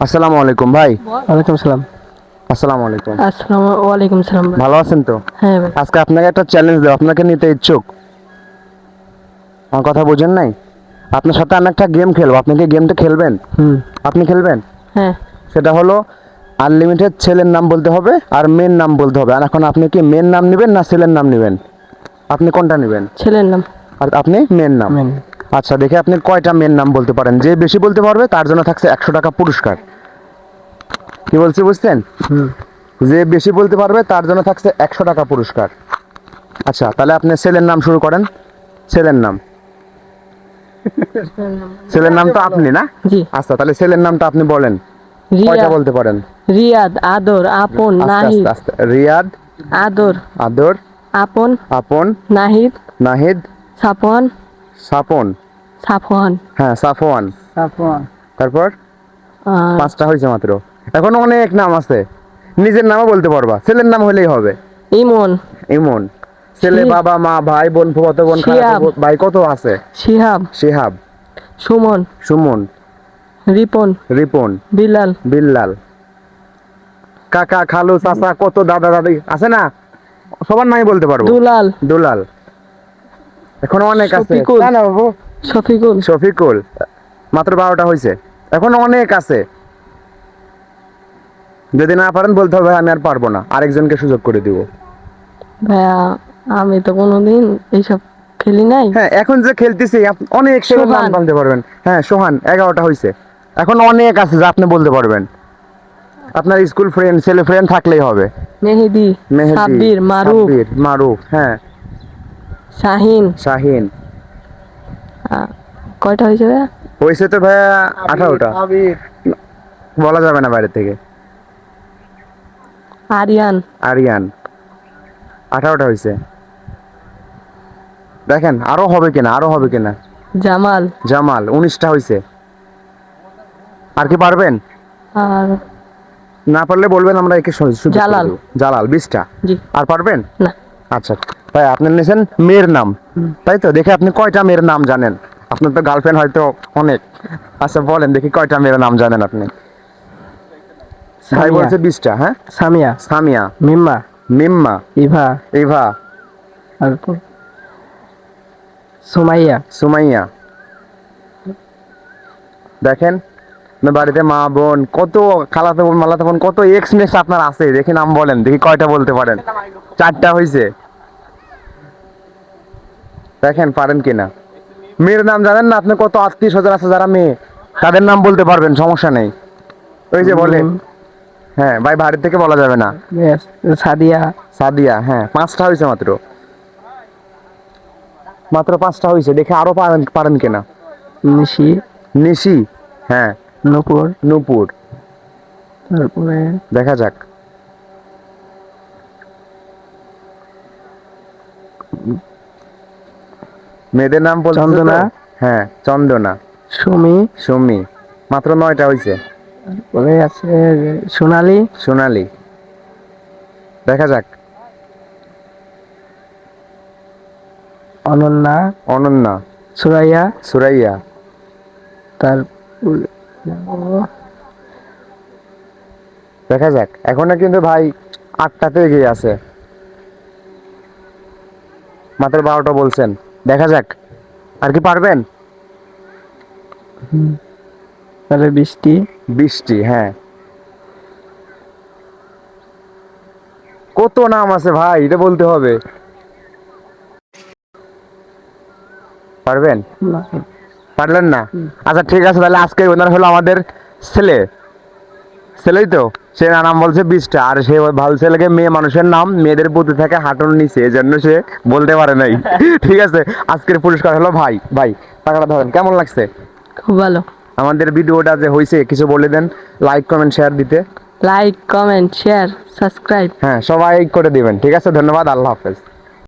আসসালামু আলাইকুম ভাই। ওয়ালাইকুম সালাম। আসসালামু আলাইকুম। আসসালামু ওয়ালাইকুম সালাম ভাই। ভালো আছেন তো? হ্যাঁ ভাই। আজকে আপনাকে একটা চ্যালেঞ্জ দেব, আপনাকে নিতে ইচ্ছুক? আমার কথা বুঝেন নাই? আপনার সাথে আমি একটা গেম খেলবো, আপনি কি গেমটা খেলবেন? আপনি খেলবেন? হ্যাঁ। সেটা হলো আনলিমিটেড ছেলের নাম বলতে হবে আর মেয়ের নাম বলতে হবে। আর এখন আপনি কি মেয়ের নাম নেবেন না ছেলের নাম নেবেন? আপনি কোনটা নেবেন? ছেলের নাম। আর আপনি মেয়ের নাম? মেন। আচ্ছা, দেখে আপনি কয়টা মেয়ের নাম বলতে পারেন। যে বেশি বলতে পারবে তার জন্য থাকছে 100 টাকা পুরস্কার। কি বলছি বুঝছেন? যে বেশি বলতে পারবে তার জন্য থাকছে 100 টাকা পুরস্কার। আচ্ছা, তাহলে আপনি ছেলের নাম শুরু করেন। ছেলের নাম। ছেলের নাম তো আপনি না? জি। আচ্ছা, তাহলে ছেলের নামটা আপনি বলেন। কয়টা রিয়াদ, বলতে পারেন? রিয়াদ, আদর, আপন, আস্তে নাহিদ। আস্তে আস্তে। রিয়াদ, আদর, আদর, আপন, আপন, নাহিদ, নাহিদ, সাফওয়ান, সাপন। সাফওয়ান। হ্যাঁ, সাফওয়ান। সাফওয়ান। তারপর আহ, 5টা হয়েছে মাত্র। এখন অনেক নাম আছে। নিজের নামও বলতে পারবা, ছেলের নাম হলেই হবে। ইমন, ইমন। ছেলে, বাবা, মা, ভাই, বোন, ফুফাতো বোন, শিহাব, খালাতো ভাই কত আছে? শিহাব, শিহাব, সুমন, সুমন, রিপন, রিপন, বিলাল, বিল্লাল। কাকা, খালু, চাচা, কত দাদা দাদি আছে না? সবার নামই বলতে পারবো। দুলাল, দুলাল। এখন অনেক আছে। শফিকুল, না না বাবু। শফিকুল। শফিকুল। মাত্র 12টা হয়েছে। এখন অনেক আছে। যদি না পারেন বলতে হবে আমি আর পারবো না, আরেকজনকে সুযোগ করে দিব। ভাইয়া, আমি তো কোনোদিন এইসব খেলি নাই। হ্যাঁ, এখন যে খেলতেছি অনেক ছেলের নাম সোহান। বলতে পারবেন। হ্যাঁ, সোহান। 11টা হয়েছে। এখন অনেক আছে যা আপনি বলতে পারবেন। আপনার স্কুল ফ্রেন্ড, ছেলে ফ্রেন্ড থাকলেই হবে। মেহেদি, মেহেদি, সাব্বির, মারুফ, সাব্বির, মারুফ। হ্যাঁ, শাহিন। শাহিন। কয়টা হয়েছে ভাইয়া? হয়েছে তো ভাইয়া 18টা। বলা যাবে না বাইরে থেকে। আরিয়ান, আরিয়ান। 18টা হয়েছে। দেখেন আরো হবে কিনা, আরো হবে কিনা। জামাল, জামাল। 19টা হয়েছে। আর কি পারবেন? আর না পারলে বলবেন, আমরা একে সুযোগ করে জালাল। দেব। জালাল। 20টা। জি। আর পারবেন না। আচ্ছা, ভাই আপনি নিয়েছেন মেয়ের নাম, তাই তো? দেখে আপনি কয়টা মেয়ের নাম জানেন? আপনার তো গার্লফ্রেন্ড হয়তো অনেক। আচ্ছা বলেন দেখি কয়টা মেয়ের নাম জানেন আপনি? ভাই সামিয়া, বলছে 20টা। হ্যাঁ, সামিয়া, সামিয়া, মিম্মা, মিম্মা, ইভা, ইভা, তারপর সুমাইয়া। সুমাইয়া। দেখেন আপনার বাড়িতে মা বোন কত, খালাতো বোন, মালাতো বোন কত এক্স মেক্স আপনার আছে, দেখি নাম বলেন দেখি কয়টা বলতে পারেন। 4টা হয়েছে। দেখেন পারেন কিনা। মেয়ের নাম জানেন না আপনি? কত আত্মীয় স্বজন আছে যারা মেয়ে, তাদের নাম বলতে পারবেন, সমস্যা নেই। ওই যে বলে। হ্যাঁ ভাই, বাড়ির থেকে বলা যাবে না। সাদিয়া। সাদিয়া। হ্যাঁ, 5টা হয়েছে মাত্র। মাত্র 5টা হয়েছে। দেখে আরো পারেন পারেন কিনা। নিশি, নিশি। হ্যাঁ, নূপুর, নূপুর। তারপরে দেখা যাক। মেয়েদের নাম বলতে চন্দনা। হ্যাঁ, চন্দনা। সুমি, সুমি। মাত্র 9টা হয়েছে। তারপরে আছে সোনালি, সোনালি। দেখা যাক। অনন্যা, অনন্যা, সুরাইয়া, সুরাইয়া। তারপর দেখা যাক। এখনো কিন্তু ভাই 8টাতে এগিয়ে আছে। মাত্র 12টা বলছেন। দেখা যাক আর কি পারবেন। তাহলে বৃষ্টি। বৃষ্টি। হ্যাঁ, কত নাম আছে ভাই, এটা বলতে হবে। পারবেন? পারলেন না? আচ্ছা ঠিক আছে, তাহলে আজকে ওনার হলো আমাদের ছেলে। ছেলেই তো। সে নাম বলছে 20টা, আর সে ভালো ছেলেকে মেয়ে মানুষের নাম মেয়েদের বুদ্ধি থেকে হাঁটুর নিচে, এই জন্য সে বলতে পারে নাই। ঠিক আছে, আজকের পুরস্কার হলো ভাই। ভাই টাকাটা ধরেন। কেমন লাগছে খুব ভালো। আমাদের ভিডিওটা যে হয়েছে? কিছু বলে দেন। লাইক কমেন্ট শেয়ার দিতে। Like, comment, share, subscribe. হ্যাঁ, সবাই করে দিবেন। ঠিক আছে, ধন্যবাদ। আল্লাহ হাফেজ।